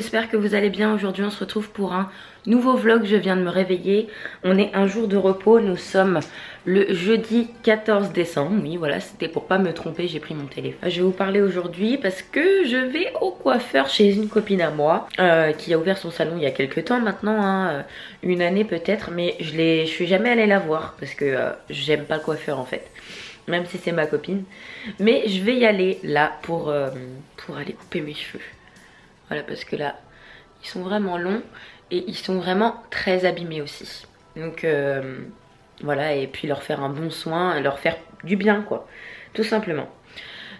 j'espère que vous allez bien. Aujourd'hui on se retrouve pour un nouveau vlog. Je viens de me réveiller, on est un jour de repos, nous sommes le jeudi 14 décembre. Oui voilà, c'était pour pas me tromper, j'ai pris mon téléphone. Je vais vous parler aujourd'hui parce que je vais au coiffeur chez une copine à moi qui a ouvert son salon il y a quelques temps maintenant, hein, une année peut-être, mais je suis jamais allée la voir parce que j'aime pas le coiffeur en fait. Même si c'est ma copine. Mais je vais y aller là pour aller couper mes cheveux. Voilà, parce que là, ils sont vraiment longs et ils sont vraiment très abîmés aussi. Donc voilà, et puis leur faire un bon soin, leur faire du bien quoi, tout simplement.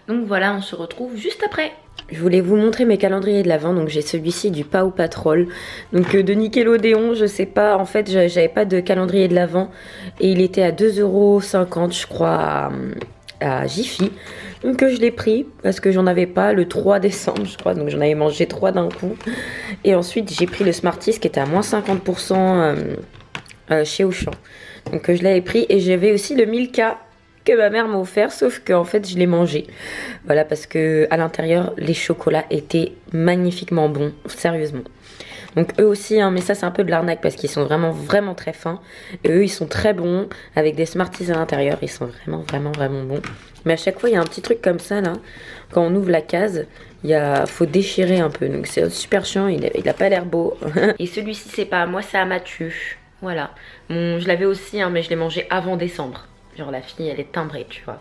Donc voilà, on se retrouve juste après. Je voulais vous montrer mes calendriers de l'Avent. Donc j'ai celui-ci du Paw Patrol, donc de Nickelodeon. Je sais pas, en fait j'avais pas de calendrier de l'Avent et il était à 2,50 € je crois à Jiffy. Donc je l'ai pris parce que j'en avais pas le 3 décembre je crois, donc j'en avais mangé 3 d'un coup. Et ensuite j'ai pris le Smarties qui était à moins 50% chez Auchan. Donc je l'avais pris et j'avais aussi le Milka que ma mère m'a offert, sauf que en fait je l'ai mangé. Voilà, parce que à l'intérieur les chocolats étaient magnifiquement bons, sérieusement. Donc eux aussi, hein, mais ça c'est un peu de l'arnaque parce qu'ils sont vraiment très fins. Et eux ils sont très bons avec des Smarties à l'intérieur, ils sont vraiment bons. Mais à chaque fois il y a un petit truc comme ça là, quand on ouvre la case, faut déchirer un peu. Donc c'est super chiant, il a pas l'air beau. Et celui-ci c'est pas à moi, c'est à Mathieu. Voilà. Bon, je l'avais aussi, hein, mais je l'ai mangé avant décembre. Genre la fille elle est timbrée tu vois.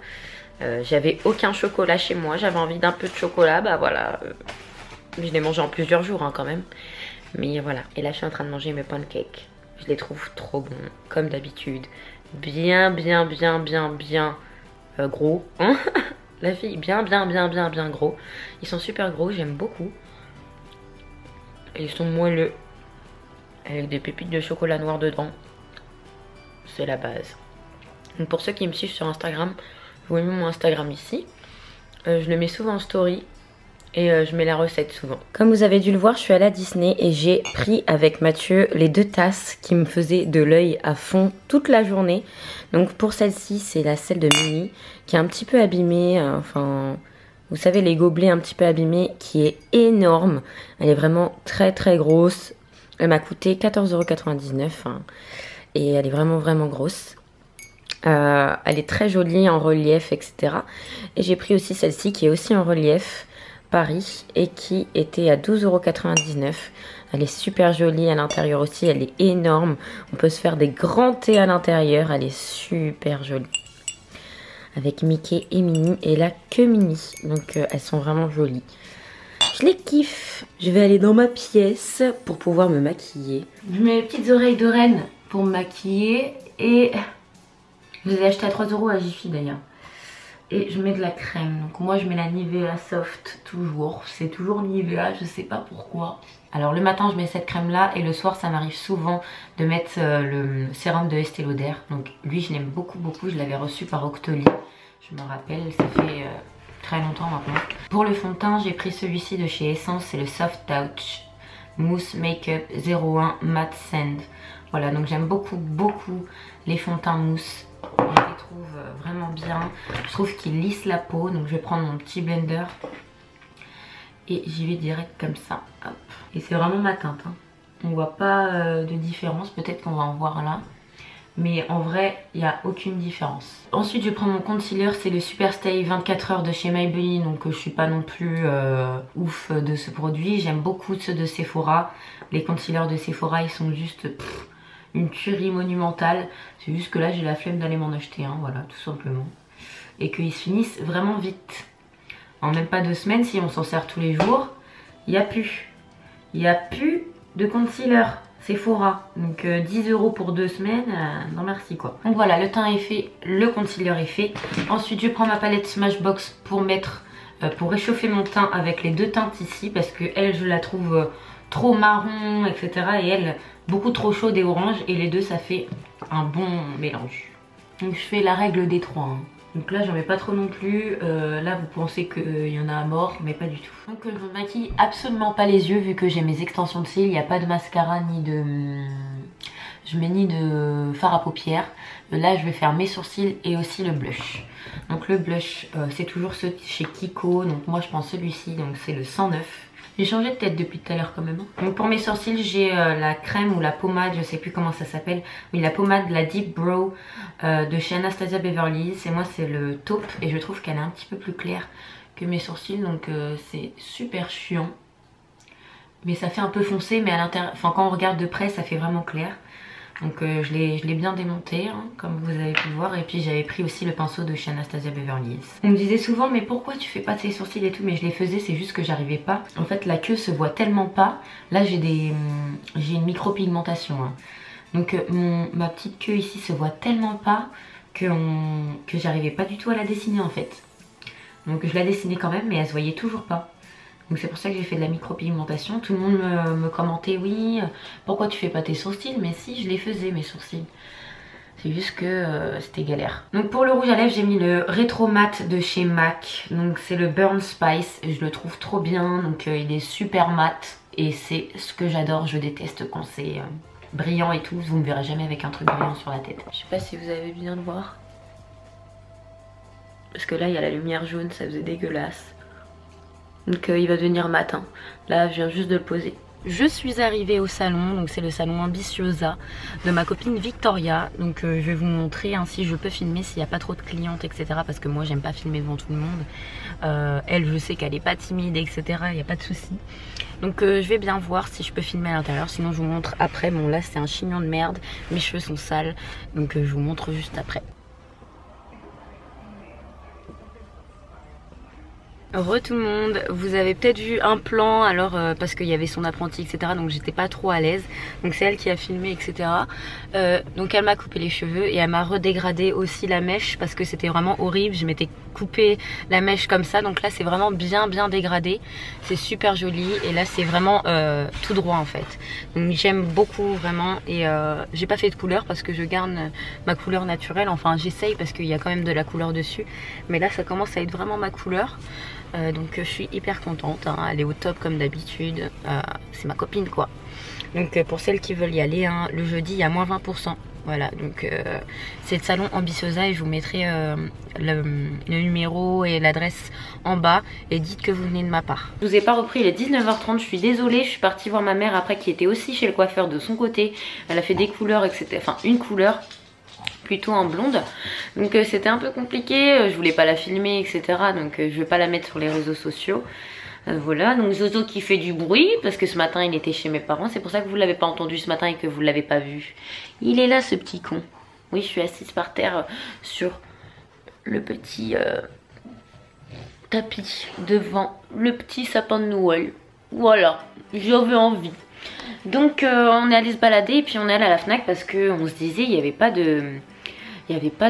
J'avais aucun chocolat chez moi, j'avais envie d'un peu de chocolat, bah voilà. Je l'ai mangé en plusieurs jours hein, quand même. Mais voilà, et là je suis en train de manger mes pancakes. Je les trouve trop bons, comme d'habitude. Bien gros. Hein. La fille, bien gros. Ils sont super gros, j'aime beaucoup. Et ils sont moelleux. Avec des pépites de chocolat noir dedans. C'est la base. Donc pour ceux qui me suivent sur Instagram, vous voyez mon Instagram ici. Je le mets souvent en story. Et je mets la recette souvent. Comme vous avez dû le voir, je suis allée à Disney et j'ai pris avec Mathieu les 2 tasses qui me faisaient de l'œil à fond toute la journée. Donc pour celle-ci, c'est celle de Minnie qui est un petit peu abîmée. Enfin, vous savez, les gobelets un petit peu abîmés, qui est énorme. Elle est vraiment très grosse. Elle m'a coûté 14,99 €. Hein, et elle est vraiment grosse. Elle est très jolie en relief, etc. Et j'ai pris aussi celle-ci qui est aussi en relief. Paris et qui était à 12,99 €. Elle est super jolie à l'intérieur aussi, elle est énorme. On peut se faire des grands thés à l'intérieur, elle est super jolie. Avec Mickey et Minnie et la queue Minnie. Donc elles sont vraiment jolies. Je les kiffe. Je vais aller dans ma pièce pour pouvoir me maquiller. Je mets mes petites oreilles de reine pour me maquiller et je les ai achetées à 3 € à Jiffy d'ailleurs. Et je mets de la crème, donc moi je mets la Nivea Soft toujours, c'est toujours Nivea, je sais pas pourquoi. Alors le matin je mets cette crème là et le soir ça m'arrive souvent de mettre le sérum de Estée Lauder. Donc lui je l'aime beaucoup, je l'avais reçu par Octoly, je me rappelle, ça fait très longtemps maintenant. Pour le fond de teint j'ai pris celui-ci de chez Essence, c'est le Soft Touch Mousse Makeup 01 Matte Sand. Voilà, donc j'aime beaucoup les fonds de teint mousse. Je les trouve vraiment bien. Je trouve qu'ils lissent la peau. Donc je vais prendre mon petit blender. Et j'y vais direct comme ça. Hop. Et c'est vraiment ma teinte. Hein. On voit pas de différence. Peut-être qu'on va en voir là. Mais en vrai, il n'y a aucune différence. Ensuite, je prends mon concealer. C'est le Superstay 24 heures de chez Maybelline. Donc je suis pas non plus ouf de ce produit. J'aime beaucoup ceux de Sephora. Les concealers de Sephora, ils sont juste... une tuerie monumentale. C'est juste que là j'ai la flemme d'aller m'en acheter un, voilà, tout simplement. Et qu'ils se finissent vraiment vite. En même pas 2 semaines, si on s'en sert tous les jours, il n'y a plus. Il n'y a plus de concealer Sephora. Donc 10 € pour 2 semaines, non merci quoi. Donc voilà, le teint est fait, le concealer est fait. Ensuite je prends ma palette Smashbox pour mettre, pour réchauffer mon teint avec les 2 teintes ici. Parce que elle, je la trouve trop marron, etc. Et elle... beaucoup trop chaude et orange, et les deux ça fait un bon mélange. Donc je fais la règle des 3. Hein. Donc là j'en mets pas trop non plus. Là vous pensez qu'il y en a à mort, mais pas du tout. Donc je me maquille absolument pas les yeux vu que j'ai mes extensions de cils. Il n'y a pas de mascara ni de... je mets ni de fard à paupières. Là je vais faire mes sourcils et aussi le blush. Donc le blush c'est toujours ceux chez Kiko. Donc moi je prends celui-ci, donc c'est le 109. J'ai changé de tête depuis tout à l'heure quand même. Donc pour mes sourcils, j'ai la crème ou la pommade, je sais plus comment ça s'appelle. Oui, la pommade, la Deep Brow de chez Anastasia Beverly Hills. Et moi c'est le taupe et je trouve qu'elle est un petit peu plus claire que mes sourcils. Donc c'est super chiant. Mais ça fait un peu foncé, mais à l'intérieur, enfin quand on regarde de près ça fait vraiment clair. Donc je l'ai bien démonté, hein, comme vous avez pu le voir. Et puis j'avais pris aussi le pinceau de chez Anastasia Beverly Hills. On me disait souvent mais pourquoi tu fais pas tes sourcils et tout, mais je les faisais, c'est juste que j'arrivais pas. En fait la queue se voit tellement pas. Là j'ai une micropigmentation, hein. Donc ma petite queue ici se voit tellement pas que j'arrivais pas du tout à la dessiner en fait. Donc je la dessinais quand même mais elle se voyait toujours pas. Donc c'est pour ça que j'ai fait de la micropigmentation. Tout le monde me commentait, oui, pourquoi tu fais pas tes sourcils? Mais si, je les faisais mes sourcils. C'est juste que c'était galère. Donc pour le rouge à lèvres, j'ai mis le Retro Matte de chez MAC. Donc c'est le Burn Spice. Je le trouve trop bien. Donc il est super mat. Et c'est ce que j'adore. Je déteste quand c'est brillant et tout. Vous me verrez jamais avec un truc brillant sur la tête. Je sais pas si vous avez bien le voir. Parce que là, il y a la lumière jaune. Ça faisait dégueulasse. Donc il va devenir mat, hein. Là je viens juste de le poser. Je suis arrivée au salon, donc c'est le salon Ambitiosa de ma copine Victoria. Donc je vais vous montrer hein, si je peux filmer, s'il n'y a pas trop de clientes, etc. Parce que moi j'aime pas filmer devant tout le monde. Elle, je sais qu'elle est pas timide, etc. Il n'y a pas de souci. Donc je vais bien voir si je peux filmer à l'intérieur. Sinon je vous montre après. Bon là c'est un chignon de merde, mes cheveux sont sales. Donc je vous montre juste après. Re tout le monde, vous avez peut-être vu un plan alors parce qu'il y avait son apprenti etc, donc j'étais pas trop à l'aise, donc c'est elle qui a filmé etc. Donc elle m'a coupé les cheveux et elle m'a redégradé aussi la mèche parce que c'était vraiment horrible, je m'étais coupé la mèche comme ça, donc là c'est vraiment bien dégradé, c'est super joli et là c'est vraiment tout droit en fait. Donc j'aime beaucoup vraiment et j'ai pas fait de couleur parce que je garde ma couleur naturelle, enfin j'essaye parce qu'il y a quand même de la couleur dessus, mais là ça commence à être vraiment ma couleur. Donc je suis hyper contente, hein. Elle est au top comme d'habitude, c'est ma copine quoi. Donc pour celles qui veulent y aller, hein, le jeudi il y a moins 20%. Voilà, donc c'est le salon Ambitiosa et je vous mettrai le numéro et l'adresse en bas et dites que vous venez de ma part. Je vous ai pas repris, il est 19h30, je suis désolée, je suis partie voir ma mère après qui était aussi chez le coiffeur de son côté. Elle a fait des couleurs etc, enfin une couleur plutôt en blonde, donc c'était un peu compliqué, je voulais pas la filmer etc, donc je vais pas la mettre sur les réseaux sociaux. Voilà, donc Zozo qui fait du bruit parce que ce matin il était chez mes parents, c'est pour ça que vous l'avez pas entendu ce matin et que vous l'avez pas vu. Il est là ce petit con. Oui, je suis assise par terre sur le petit tapis devant le petit sapin de Noël. Voilà, j'avais envie. Donc on est allé se balader et puis on est allé à la Fnac parce que on se disait il y avait pas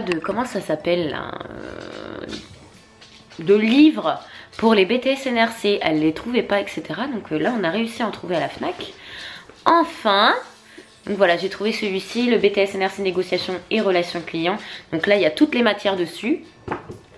de comment ça s'appelle là, de livres pour les BTS NRC, elle les trouvait pas etc. Donc là on a réussi à en trouver à la Fnac enfin. Donc voilà, j'ai trouvé celui-ci, le BTS NRC négociation et relations clients. Donc là il y a toutes les matières dessus.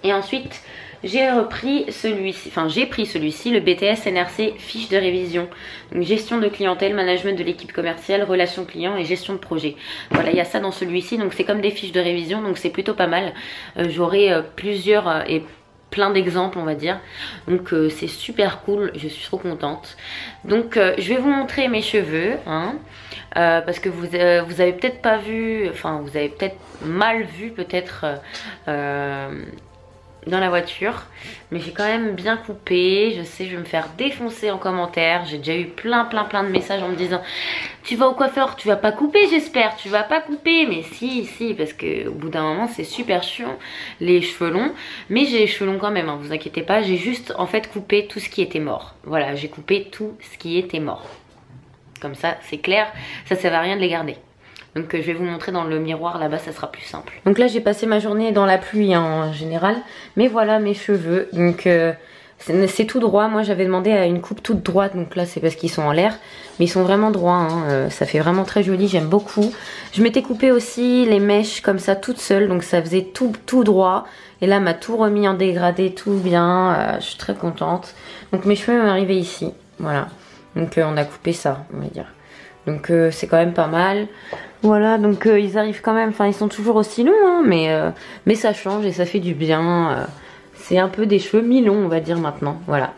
Et ensuite j'ai repris celui-ci, enfin j'ai pris celui-ci, le BTS NRC fiche de révision. Donc gestion de clientèle, management de l'équipe commerciale, relations clients et gestion de projet. Voilà, il y a ça dans celui-ci, donc c'est comme des fiches de révision, donc c'est plutôt pas mal. J'aurai plusieurs et plein d'exemples on va dire. Donc c'est super cool, je suis trop contente. Donc je vais vous montrer mes cheveux, hein. Parce que vous avez peut-être pas vu, enfin vous avez peut-être mal vu peut-être dans la voiture, mais j'ai quand même bien coupé. Je sais, je vais me faire défoncer en commentaire. J'ai déjà eu plein de messages en me disant tu vas au coiffeur, tu vas pas couper, j'espère, tu vas pas couper. Mais si, parce que au bout d'un moment c'est super chiant les cheveux longs, mais j'ai les cheveux longs quand même, hein, vous inquiétez pas. J'ai juste en fait coupé tout ce qui était mort. Voilà, j'ai coupé tout ce qui était mort. Comme ça c'est clair, ça sert à rien de les garder. Donc je vais vous montrer dans le miroir là-bas, ça sera plus simple. Donc là j'ai passé ma journée dans la pluie hein, en général. Mais voilà mes cheveux. Donc c'est tout droit. Moi j'avais demandé à une coupe toute droite. Donc là c'est parce qu'ils sont en l'air. Mais ils sont vraiment droits. Hein. Ça fait vraiment très joli, j'aime beaucoup. Je m'étais coupé aussi les mèches comme ça toute seule. Donc ça faisait tout droit. Et là m'a tout remis en dégradé, tout bien. Je suis très contente. Donc mes cheveux m'ont arrivé ici. Voilà. Donc on a coupé ça, on va dire. Donc c'est quand même pas mal. Voilà, donc ils arrivent quand même, enfin ils sont toujours aussi longs, hein, mais ça change et ça fait du bien. c'est un peu des cheveux mi-longs on va dire maintenant, voilà.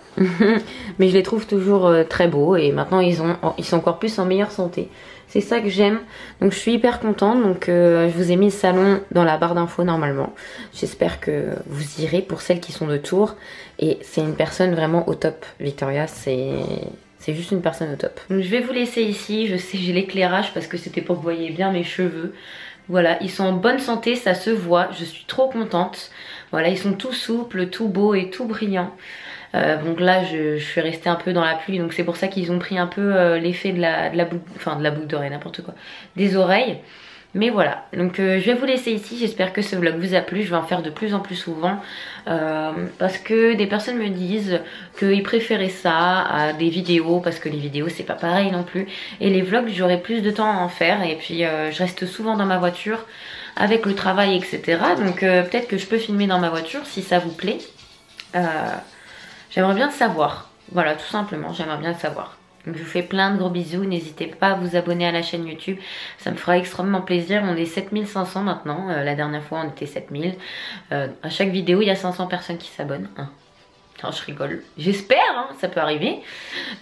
Mais je les trouve toujours très beaux et maintenant ils sont encore plus en meilleure santé. C'est ça que j'aime, donc je suis hyper contente. Donc je vous ai mis le salon dans la barre d'infos normalement. J'espère que vous irez pour celles qui sont de Tours. Et c'est une personne vraiment au top, Victoria, c'est juste une personne au top. Donc je vais vous laisser ici, je sais j'ai l'éclairage parce que c'était pour que vous voyez bien mes cheveux. Voilà, ils sont en bonne santé, ça se voit, je suis trop contente. Voilà, ils sont tout souples, tout beaux et tout brillants. Donc là je suis restée un peu dans la pluie, donc c'est pour ça qu'ils ont pris un peu l'effet de la boucle d'oreille, n'importe quoi, des oreilles. Mais voilà, donc je vais vous laisser ici, j'espère que ce vlog vous a plu, je vais en faire de plus en plus souvent. Parce que des personnes me disent qu'ils préféraient ça à des vidéos, parce que les vidéos c'est pas pareil non plus. Et les vlogs j'aurai plus de temps à en faire, et puis je reste souvent dans ma voiture avec le travail etc. Donc peut-être que je peux filmer dans ma voiture si ça vous plaît. J'aimerais bien le savoir, voilà tout simplement, j'aimerais bien le savoir. Donc je vous fais plein de gros bisous, n'hésitez pas à vous abonner à la chaîne YouTube, ça me fera extrêmement plaisir. On est 7500 maintenant, la dernière fois on était 7000. À chaque vidéo il y a 500 personnes qui s'abonnent. Non, je rigole, j'espère, hein, ça peut arriver.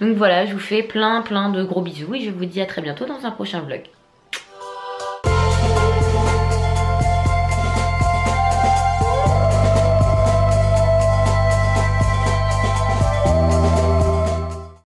Donc voilà, je vous fais plein de gros bisous et je vous dis à très bientôt dans un prochain vlog.